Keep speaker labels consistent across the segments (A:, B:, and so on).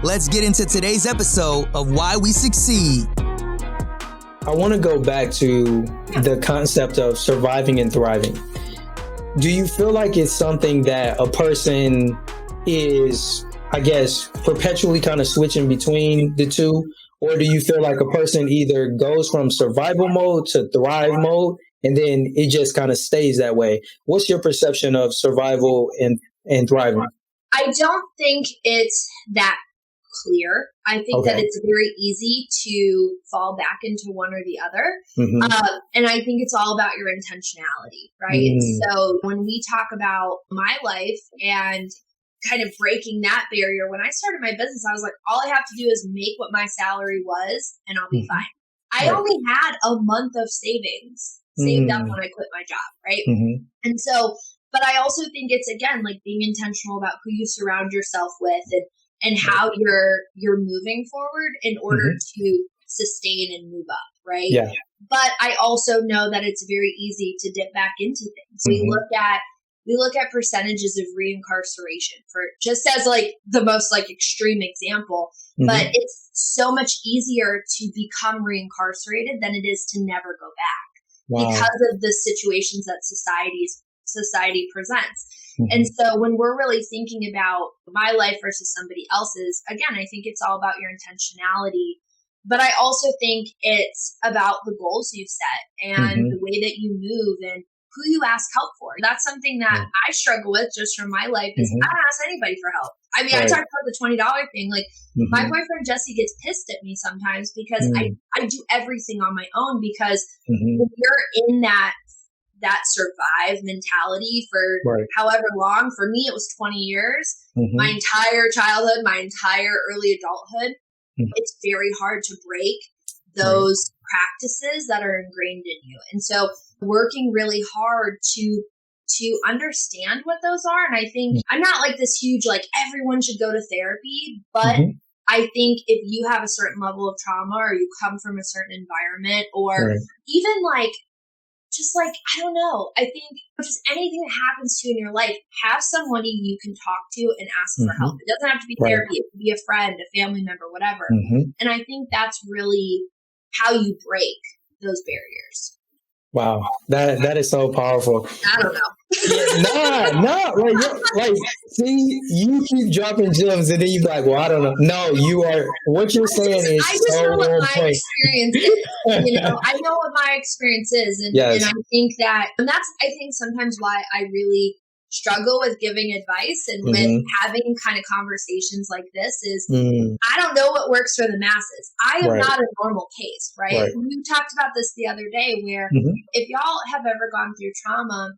A: Let's get into today's episode of Why We Succeed.
B: I want to go back to the concept of surviving and thriving. Do you feel like it's something that a person is, I guess, perpetually kind of switching between the two? Or do you feel like a person either goes from survival mode to thrive mode, and then it just kind of stays that way? What's your perception of survival and thriving?
C: I don't think it's that clear. I think that it's very easy to fall back into one or the other. And I think it's all about your intentionality, right? So when we talk about my life and kind of breaking that barrier, when I started my business, I was like, all I have to do is make what my salary was and I'll be fine. I only had a month of savings saved up when I quit my job, right? And so, but I also think it's, again, like being intentional about who you surround yourself with and how you're moving forward in order to sustain and move up, right?
B: Yeah.
C: But I also know that it's very easy to dip back into things. We look at percentages of reincarceration for just as like the most like extreme example, but it's so much easier to become reincarcerated than it is to never go back because of the situations that society presents. And so when we're really thinking about my life versus somebody else's, again, I think it's all about your intentionality. But I also think it's about the goals you set and the way that you move and who you ask help for. That's something that I struggle with just from my life is I don't ask anybody for help. I mean, I talked about the $20 thing. Like my boyfriend, Jesse, gets pissed at me sometimes because I do everything on my own because when you're in that survive mentality for however long, for me, it was 20 years, my entire childhood, my entire early adulthood. It's very hard to break those practices that are ingrained in you. And so working really hard to understand what those are. And I think I'm not like this huge, like everyone should go to therapy, but I think if you have a certain level of trauma or you come from a certain environment or even like, just like, I don't know, I think just anything that happens to you in your life, have somebody you can talk to and ask for help. It doesn't have to be therapy. It could be a friend, a family member, whatever. And I think that's really how you break those barriers.
B: Wow, that is so powerful.
C: I don't know.
B: Like, see, you keep dropping gems, and then you be like, "Well, I don't know." No, you are. What you're saying is
C: I just
B: so
C: know what
B: on
C: my
B: point.
C: experience is. I know what my experience is, and I think that, and that's I think sometimes why I really struggle with giving advice and with having kind of conversations like this is I don't know what works for the masses. I am not a normal case, right? We talked about this the other day where if y'all have ever gone through trauma,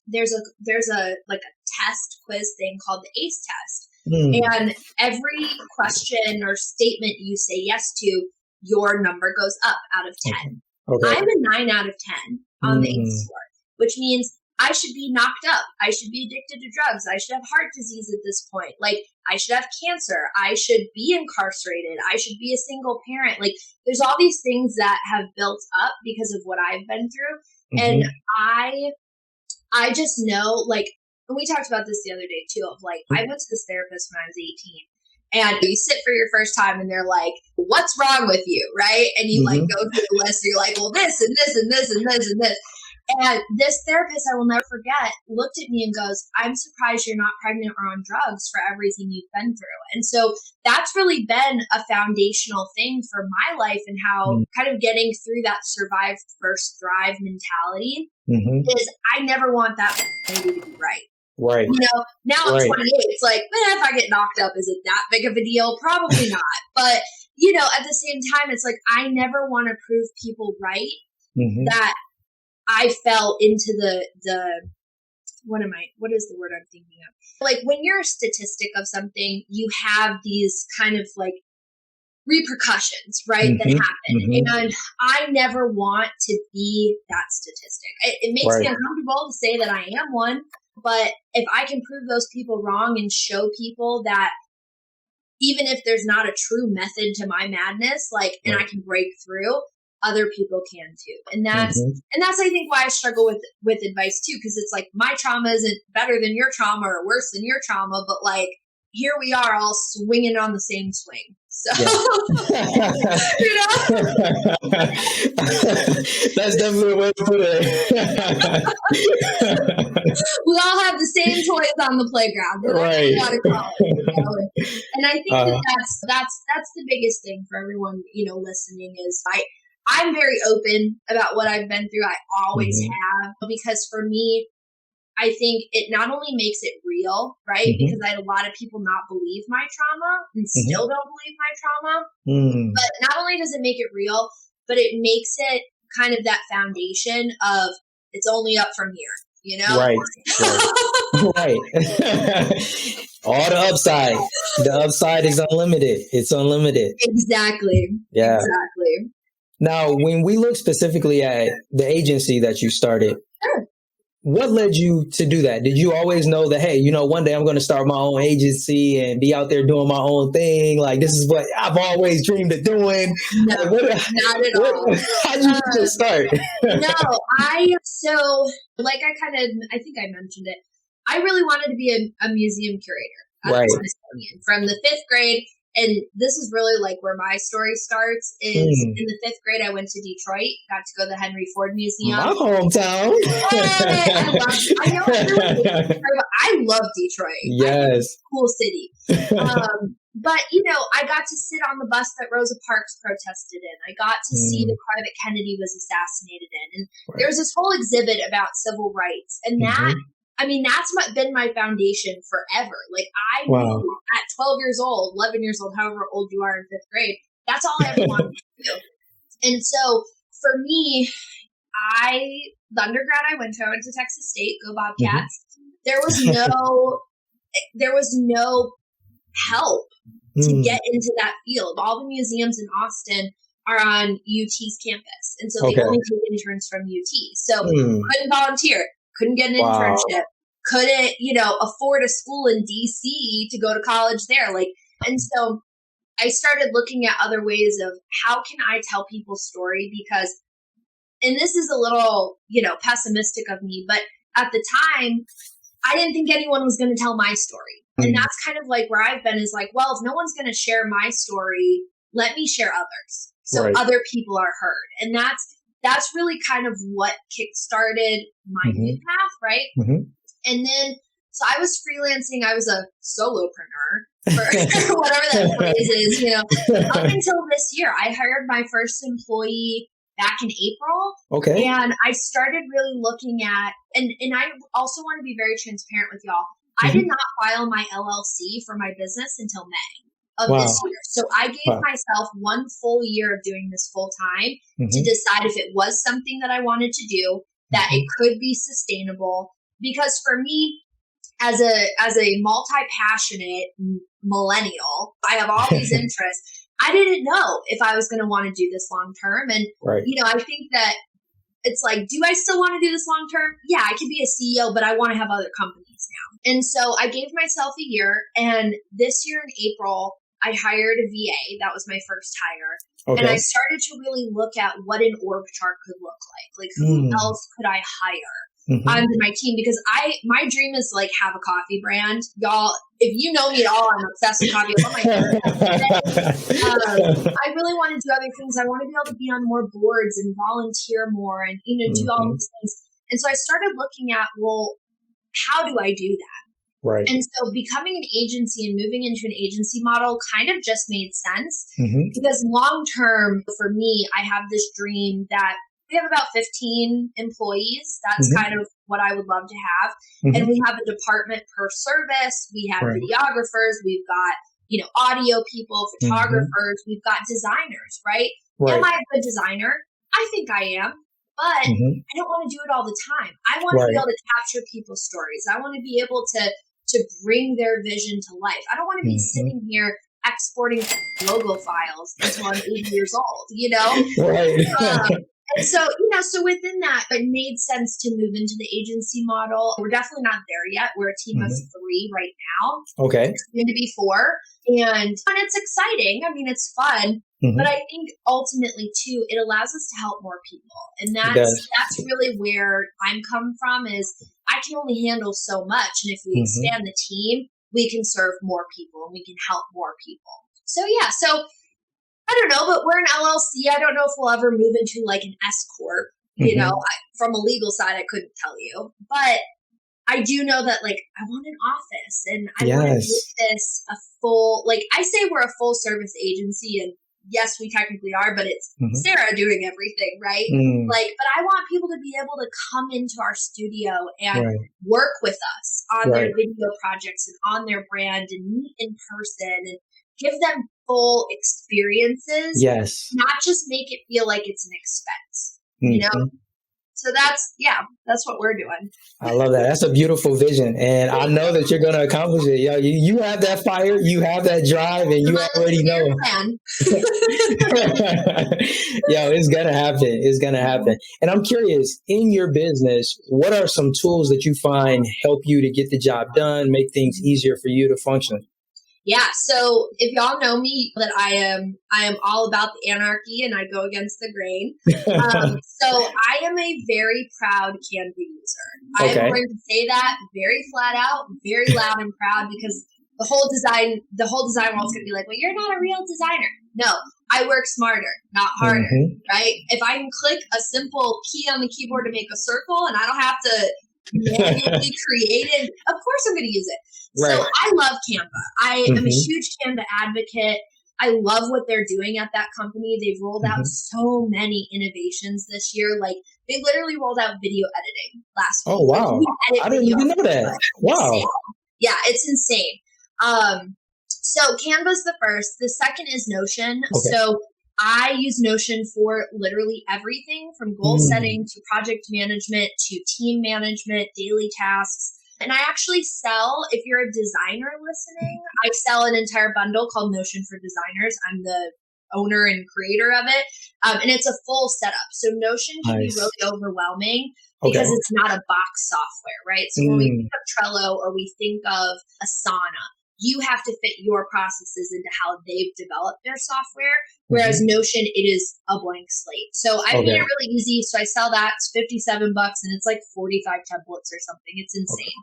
C: there's a like a test quiz thing called the ACE test. And every question or statement you say yes to, your number goes up out of 10. I'm a 9 out of 10 on the ACE score, which means I should be knocked up. I should be addicted to drugs. I should have heart disease at this point. Like, I should have cancer. I should be incarcerated. I should be a single parent. Like, there's all these things that have built up because of what I've been through. And I just know, like, and we talked about this the other day too, of like, I went to this therapist when I was 18. And you sit for your first time and they're like, what's wrong with you? Right? And you like go through the list. And you're like, well, this and this and this and this and this. And this therapist, I will never forget, looked at me and goes, I'm surprised you're not pregnant or on drugs for everything you've been through. And so that's really been a foundational thing for my life and how kind of getting through that survive first thrive mentality is I never want that to be right.
B: Right.
C: Now I'm 28. It's like, if I get knocked up, is it that big of a deal? Probably not. But, at the same time, it's like, I never want to prove people right that I fell into the what is the word I'm thinking of? Like when you're a statistic of something, you have these kind of like repercussions, right, that happen. And I never want to be that statistic. It makes me uncomfortable to say that I am one, but if I can prove those people wrong and show people that even if there's not a true method to my madness, like, and I can break through, other people can too. And that's I think why I struggle with advice too, because it's like my trauma isn't better than your trauma or worse than your trauma, but like here we are all swinging on the same swing. So,
B: Yeah.
C: you know,
B: That's definitely a way to put it.
C: we all have the same toys on the playground.
B: Right.
C: You gotta call it, you know? And I think
B: Uh,
C: that's the biggest thing for everyone, you know, listening is I'm very open about what I've been through. I always have, because for me, I think it not only makes it real, right? Because I had a lot of people not believe my trauma and still don't believe my trauma. But not only does it make it real, but it makes it kind of that foundation of it's only up from here, you know?
B: Right. Right. All the upside. The upside is unlimited. It's unlimited.
C: Exactly.
B: Yeah.
C: Exactly.
B: Now, when we look specifically at the agency that you started,
C: Sure.
B: what led you to do that? Did you always know that, hey, you know, one day I'm going to start my own agency and be out there doing my own thing? Like, this is what I've always dreamed of doing.
C: No,
B: Like,
C: not at all.
B: How did you just start?
C: No, I think I mentioned it. I really wanted to be a museum curator at
B: Right.
C: the Smithsonian from the 5th grade. And this is really like where my story starts is in the 5th grade, I went to Detroit, got to go to the Henry Ford Museum.
B: My hometown.
C: Hey, I love Detroit.
B: Yes.
C: Cool city. But, you know, I got to sit on the bus that Rosa Parks protested in. I got to see the car that Kennedy was assassinated in. And there was this whole exhibit about civil rights. And that, I mean, that's been my foundation forever. Like, I knew at 12 years old, 11 years old, however old you are in 5th grade, that's all I ever wanted to do. And so for me, the undergrad I went to Texas State, go Bobcats. There was no help to get into that field. All the museums in Austin are on UT's campus. And so they only take interns from UT. So couldn't volunteer, couldn't get an internship, couldn't, you know, afford a school in DC to go to college there. Like, and so I started looking at other ways of how can I tell people's story, because, and this is a little, you know, pessimistic of me, but at the time, I didn't think anyone was going to tell my story. And that's kind of like where I've been is like, well, if no one's going to share my story, let me share others. So other people are heard. And that's really kind of what kickstarted my new path, right? And then, so I was freelancing. I was a solopreneur, for whatever that phrase is, you know, up until this year. I hired my first employee back in April. Okay. And I started really looking at, and I also want to be very transparent with y'all. I did not file my LLC for my business until May of this year. So I gave myself 1 full year of doing this full time to decide if it was something that I wanted to do, that it could be sustainable. Because for me, as a multi-passionate millennial, I have all these interests. I didn't know if I was going to want to do this long term. And, you know, I think that it's like, do I still want to do this long term? Yeah, I could be a CEO, but I want to have other companies now. And so I gave myself a year. And this year in April, I hired a VA. That was my first hire. And I started to really look at what an org chart could look like. Like, who else could I hire onto my team? Because my dream is to like have a coffee brand. Y'all, if you know me at all, I'm obsessed with coffee. I love my I really want to do other things. I want to be able to be on more boards and volunteer more and, you know, do all these things. And so I started looking at, well, how do I do that? Right. And so becoming an agency and moving into an agency model kind of just made sense because long term for me, I have this dream that we have about 15 employees. That's kind of what I would love to have. And we have a department per service. We have videographers. We've got, you know, audio people, photographers. We've got designers, right? Am I a good designer? I think I am. But I don't want to do it all the time. I want to be able to capture people's stories. I want to be able to bring their vision to life. I don't want to be sitting here exporting logo files until I'm 80 years old, you know? And so, you know, so within that, it made sense to move into the agency model. We're definitely not there yet. We're a team of 3 right now. Okay. It's going to be 4. And it's exciting. I mean, it's fun. But I think ultimately, too, it allows us to help more people. And that's really where I'm come from is I can only handle so much. And if we expand the team, we can serve more people and we can help more people. So yeah, so I don't know, but we're an LLC. I don't know if we'll ever move into like an S corp. You know, from a legal side, I couldn't tell you, but I do know that like I want an office and I want to make this a full, like I say we're a full service agency, and yes, we technically are, but it's Sara doing everything, right? Like, but I want people to be able to come into our studio and work with us on their video projects and on their brand and meet in person and give them full experiences. Yes. Not just make it feel like it's an expense, you know? So that's what we're doing.
B: I love that. That's a beautiful vision. And I know that you're going to accomplish it. Yo, you have that fire, you have that drive, and you already know. Yo, it's going to happen. It's going to happen. And I'm curious, in your business, what are some tools that you find help you to get the job done, make things easier for you to function?
C: Yeah, so if y'all know me, that I am all about the anarchy and I go against the grain. So I am a very proud Canva user. I'm going to say that very flat out, very loud and proud, because the whole design world's going to be like, well, you're not a real designer. No, I work smarter, not harder, right? If I can click a simple key on the keyboard to make a circle and I don't have to manually create it, of course I'm going to use it. Right. So I love Canva. I am a huge Canva advocate. I love what they're doing at that company. They've rolled out so many innovations this year. Like they literally rolled out video editing last week.
B: Oh, wow. I didn't even know that. Wow.
C: Insane. Yeah, it's insane. So Canva's the first. The second is Notion. So I use Notion for literally everything from goal setting to project management to team management, daily tasks. And I actually sell, if you're a designer listening, I sell an entire bundle called Notion for Designers. I'm the owner and creator of it. And it's a full setup. So Notion can be really overwhelming because it's not a box software, right? So when we think of Trello or we think of Asana, you have to fit your processes into how they've developed their software. Whereas Notion, it is a blank slate. So I made it really easy. So I sell that. It's $57 and it's like 45 templates or something. It's insane.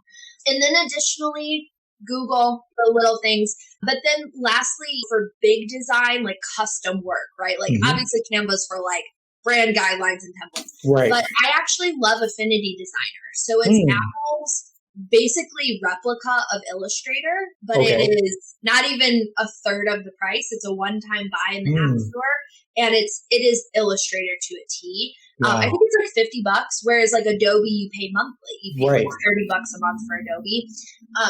C: And then additionally, Google, the little things. But then lastly, for big design, like custom work, right? Like obviously Canva's for like brand guidelines and templates. Right. But I actually love Affinity Designer. So it's Apple's basically replica of Illustrator, but it is not even a third of the price. It's a one-time buy in the App Store, and it is Illustrator to a T. I think it's like $50, whereas like Adobe, you pay monthly. You pay like $30 a month for Adobe.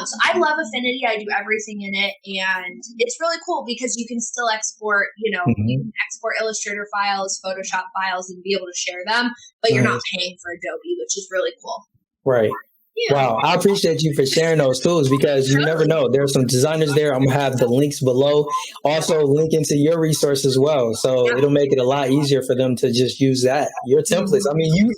C: So I love Affinity. I do everything in it, and it's really cool because you can still export, you can export Illustrator files, Photoshop files, and be able to share them, but you're not paying for Adobe, which is really cool.
B: Right. Yeah. Wow. I appreciate you for sharing those tools because you never know. There are some designers there. I'm going to have the links below. Also link into your resource as well. So it'll make it a lot easier for them to just use that. Your templates. I mean, you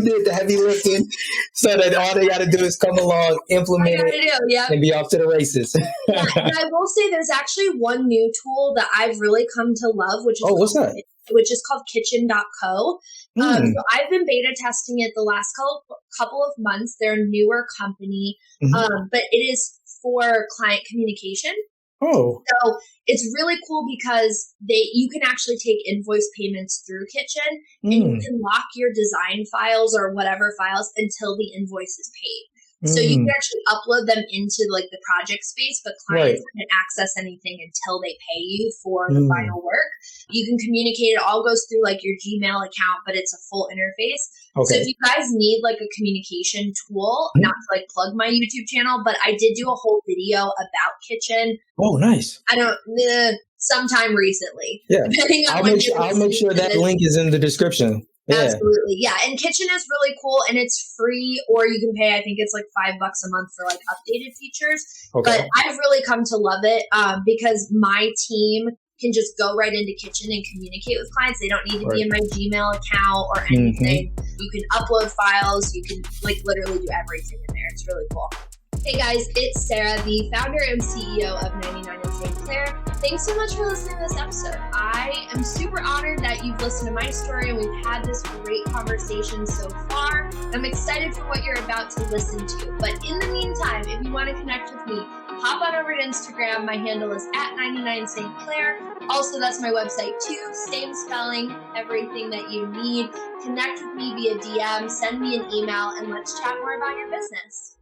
B: did the heavy lifting so that all they got to do is come along, implement it, and be off to the races.
C: And I will say there's actually one new tool that I've really come to love, which is
B: what's that?
C: Which is called kitchen.co. So I've been beta testing it the last couple of months. They're a newer company, but it is for client communication. So it's really cool because you can actually take invoice payments through Kitchen and you can lock your design files or whatever files until the invoice is paid. So you can actually upload them into like the project space, but clients can't access anything until they pay you for the final work. You can communicate. It all goes through like your Gmail account, but it's a full interface. So if you guys need like a communication tool, not to like plug my YouTube channel, but I did do a whole video about Kitchen.
B: Oh, nice.
C: I don't sometime recently.
B: Yeah. I'll make sure that link is in the description. Yeah.
C: Absolutely. Yeah. And Kitchen is really cool and it's free, or you can pay, I think it's like $5 a month for like updated features. But I've really come to love it because my team can just go right into Kitchen and communicate with clients. They don't need to be in my Gmail account or anything. You can upload files. You can like literally do everything in there. It's really cool. Hey guys, it's Sara, the founder and CEO of 99 in St. Clair. Thanks so much for listening to this episode. I am super honored that you've listened to my story and we've had this great conversation so far. I'm excited for what you're about to listen to. But in the meantime, if you want to connect with me, hop on over to Instagram. My handle is at 99 St. Clair. Also, that's my website too. Same spelling, everything that you need. Connect with me via DM, send me an email, and let's chat more about your business.